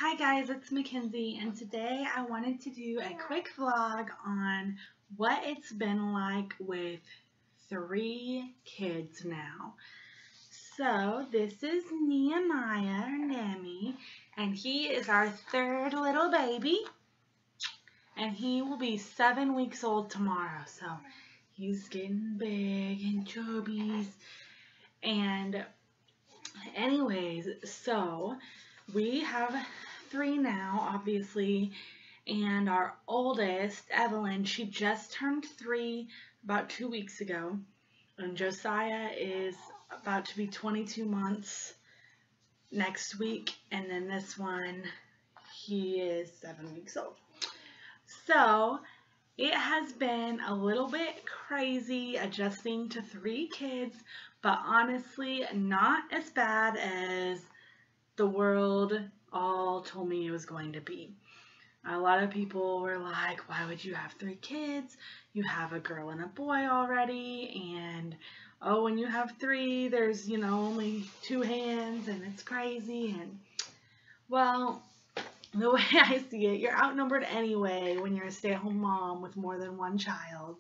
Hi guys, it's Mackenzie, and today I wanted to do a quick vlog on what it's been like with 3 kids now. So this is Nehemiah, or Nemi, and he is our third little baby, and he will be 7 weeks old tomorrow. So he's getting big and chubby. And anyways, so we have 3 now, obviously, and our oldest, Evelyn, she just turned 3 about 2 weeks ago, and Josiah is about to be 22 months next week, and then this one, he is 7 weeks old. So it has been a little bit crazy adjusting to 3 kids, but honestly, not as bad as the world all told me it was going to be. A lot of people were like, why would you have 3 kids? You have a girl and a boy already, and oh, when you have 3, there's, only 2 hands, and it's crazy. And well, the way I see it, you're outnumbered anyway when you're a stay-at-home mom with more than 1 child,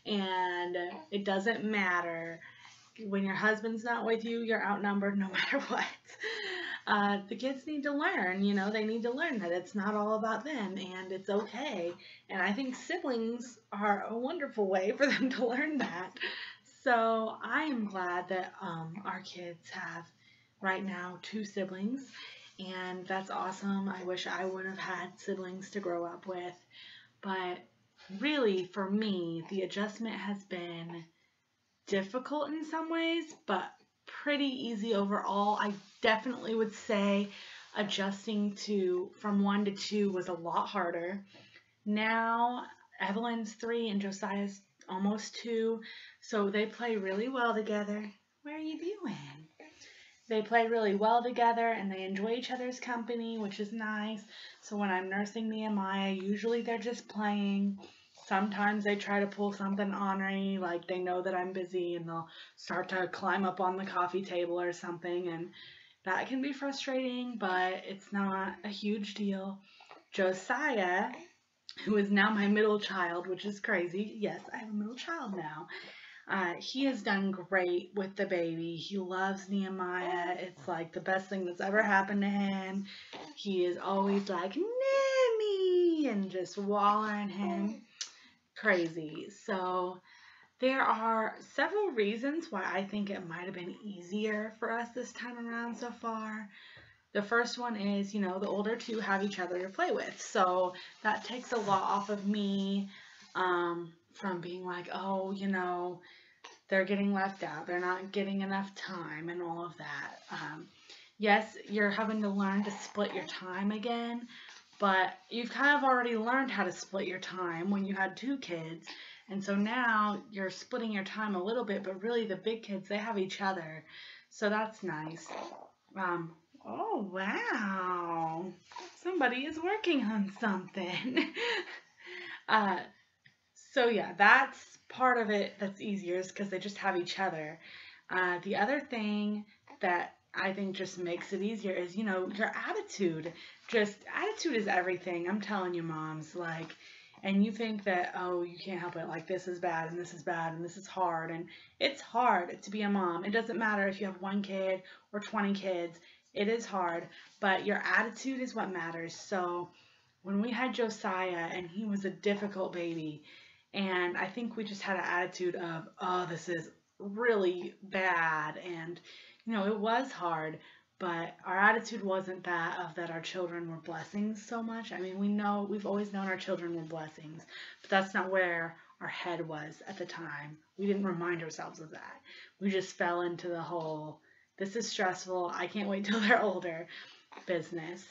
and it doesn't matter. When your husband's not with you, you're outnumbered no matter what. The kids need to learn, they need to learn that it's not all about them, and it's okay. And I think siblings are a wonderful way for them to learn that. So I am glad that our kids have right now 2 siblings, and that's awesome. I wish I would have had siblings to grow up with, but really for me, the adjustment has been difficult in some ways, but pretty easy overall. I definitely would say adjusting from 1 to 2 was a lot harder. Now Evelyn's 3 and Josiah's almost 2, so they play really well together. What are you doing? They play really well together, and they enjoy each other's company, which is nice. So when I'm nursing Nehemiah, usually they're just playing. Sometimes they try to pull something on me, like they know that I'm busy, and they'll start to climb up on the coffee table or something, and that can be frustrating, but it's not a huge deal. Josiah, who is now my middle child, which is crazy. Yes, I have a middle child now. He has done great with the baby. He loves Nehemiah. It's like the best thing that's ever happened to him. He is always like, Nemi, and just wallering him. Crazy. So there are several reasons why I think it might have been easier for us this time around so far. The first one is, the older 2 have each other to play with. So that takes a lot off of me from being like, oh, they're getting left out. They're not getting enough time and all of that. Yes, you're having to learn to split your time again, but you've kind of already learned how to split your time when you had 2 kids. And so now you're splitting your time a little bit, but really the big kids, they have each other. So that's nice. Oh, wow. Somebody is working on something. So yeah, that's part of it that's easier is because they just have each other. The other thing that I think just makes it easier is, your attitude. Attitude is everything. I'm telling you, moms, and you think that, oh, you can't help it, this is bad, and this is bad, and this is hard, and it's hard to be a mom. It doesn't matter if you have 1 kid or 20 kids. It is hard, but your attitude is what matters. So when we had Josiah, and he was a difficult baby, and I think we just had an attitude of, oh, this is really bad, and, it was hard, but our attitude wasn't that our children were blessings so much. I mean, we've always known our children were blessings, but that's not where our head was at the time. We didn't remind ourselves of that. We just fell into the whole, this is stressful, I can't wait till they're older business.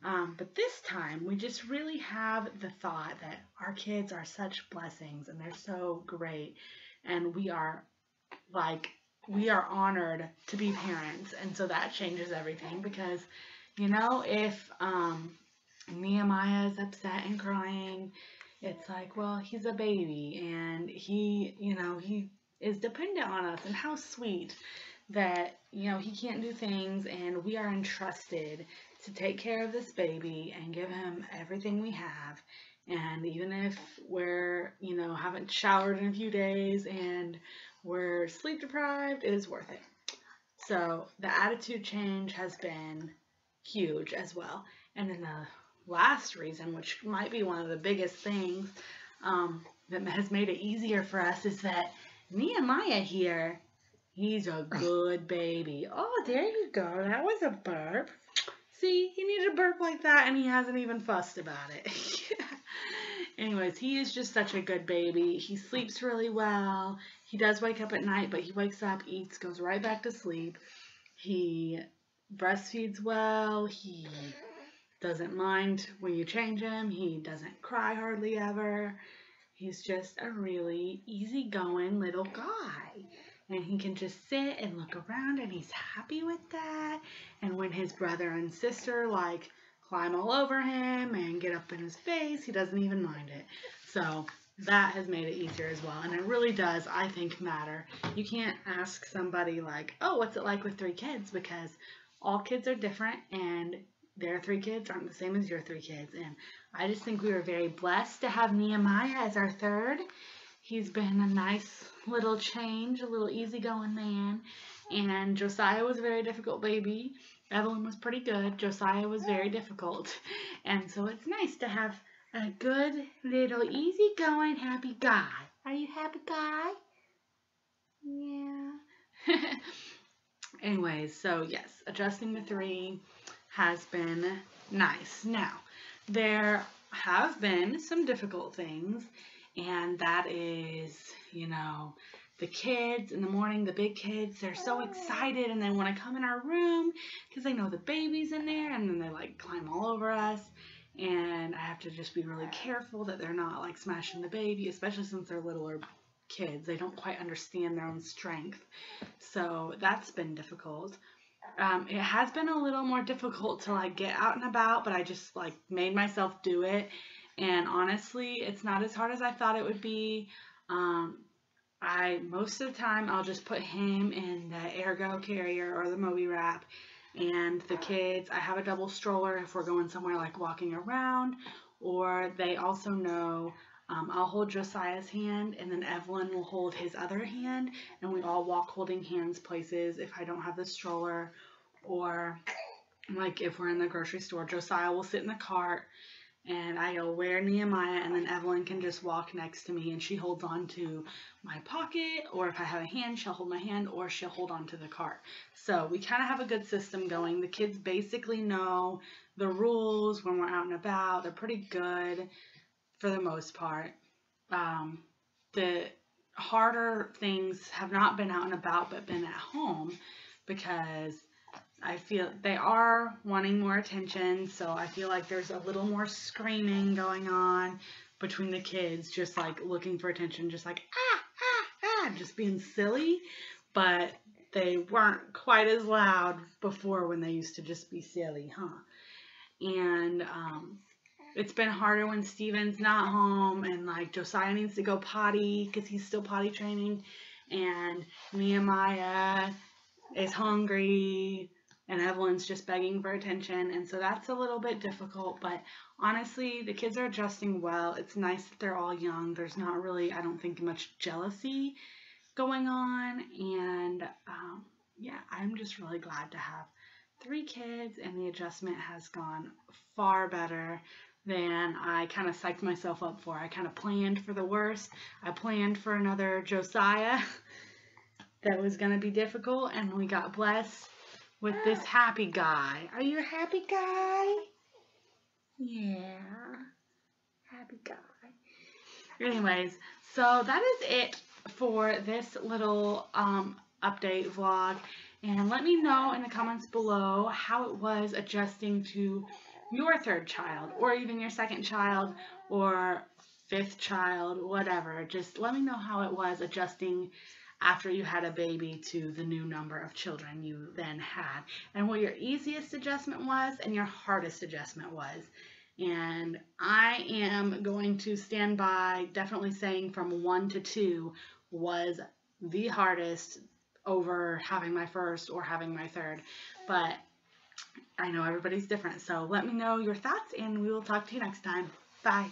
But this time, we just really have the thought that our kids are such blessings, and they're so great, and we are honored to be parents, and so that changes everything, because, if Nehemiah is upset and crying, it's like, well, he's a baby, and he is dependent on us, and how sweet that, he can't do things, and we are entrusted to take care of this baby and give him everything we have. And even if we're, haven't showered in a few days and we're sleep deprived, it is worth it. So the attitude change has been huge as well. And then the last reason, which might be one of the biggest things that has made it easier for us, is that Nehemiah here, he's a good baby. Oh, there you go. That was a burp. See, he needed a burp like that, and he hasn't even fussed about it. Anyways, he is just such a good baby. He sleeps really well. He does wake up at night, but he wakes up, eats, goes right back to sleep. He breastfeeds well. He doesn't mind when you change him. He doesn't cry hardly ever. He's just a really easygoing little guy. And he can just sit and look around, and he's happy with that. And when his brother and sister climb all over him and get up in his face, he doesn't even mind it. So that has made it easier as well. And it really does, I think, matter. You can't ask somebody oh, what's it like with 3 kids? Because all kids are different, and their 3 kids aren't the same as your 3 kids. And I just think we were very blessed to have Nehemiah as our third. He's been a nice little change, a little easygoing man. And Josiah was a very difficult baby. Evelyn was pretty good. Josiah was very difficult. And so it's nice to have a good little easygoing happy guy. Are you happy guy? Yeah. Anyways, so yes, adjusting to 3 has been nice. Now, there have been some difficult things, and that is, the kids in the morning, the big kids, they're so excited and they want to come in our room because they know the baby's in there, and then they climb all over us, and I have to just be really careful that they're not smashing the baby, especially since they're littler kids. They don't quite understand their own strength. So that's been difficult. It has been a little more difficult to get out and about, but I just made myself do it. And honestly, it's not as hard as I thought it would be. Most of the time I'll just put him in the Ergo carrier or the Moby wrap, and the kids, I have a double stroller if we're going somewhere walking around, or they also know I'll hold Josiah's hand, and then Evelyn will hold his other hand, and we all walk holding hands places if I don't have the stroller. Or if we're in the grocery store, Josiah will sit in the cart, and I'll wear Nehemiah, and then Evelyn can just walk next to me, and she holds on to my pocket, or if I have a hand, she'll hold my hand, or she'll hold on to the cart. So we kind of have a good system going. The kids basically know the rules when we're out and about. They're pretty good for the most part. The harder things have not been out and about, but been at home, because I feel they are wanting more attention, so I feel like there's a little more screaming going on between the kids, just looking for attention, just just being silly, but they weren't quite as loud before when they used to just be silly, huh? And it's been harder when Steven's not home, and Josiah needs to go potty because he's still potty training, and Nehemiah is hungry, and Evelyn's just begging for attention, and so that's a little bit difficult. But honestly, the kids are adjusting well. It's nice that they're all young. There's not really, I don't think, much jealousy going on, and yeah, I'm just really glad to have 3 kids, and the adjustment has gone far better than I kind of psyched myself up for. I kind of planned for the worst. I planned for another Josiah that was going to be difficult, and we got blessed with this happy guy. Are you a happy guy? Yeah, happy guy. Anyways, so that is it for this little update vlog, and let me know in the comments below how it was adjusting to your 3rd child, or even your 2nd child, or 5th child, whatever. Just let me know how it was adjusting after you had a baby to the new number of children you then had, and what your easiest adjustment was and your hardest adjustment was. And I am going to stand by definitely saying from 1 to 2 was the hardest over having my 1st or having my 3rd. But I know everybody's different, so let me know your thoughts, and we will talk to you next time. Bye.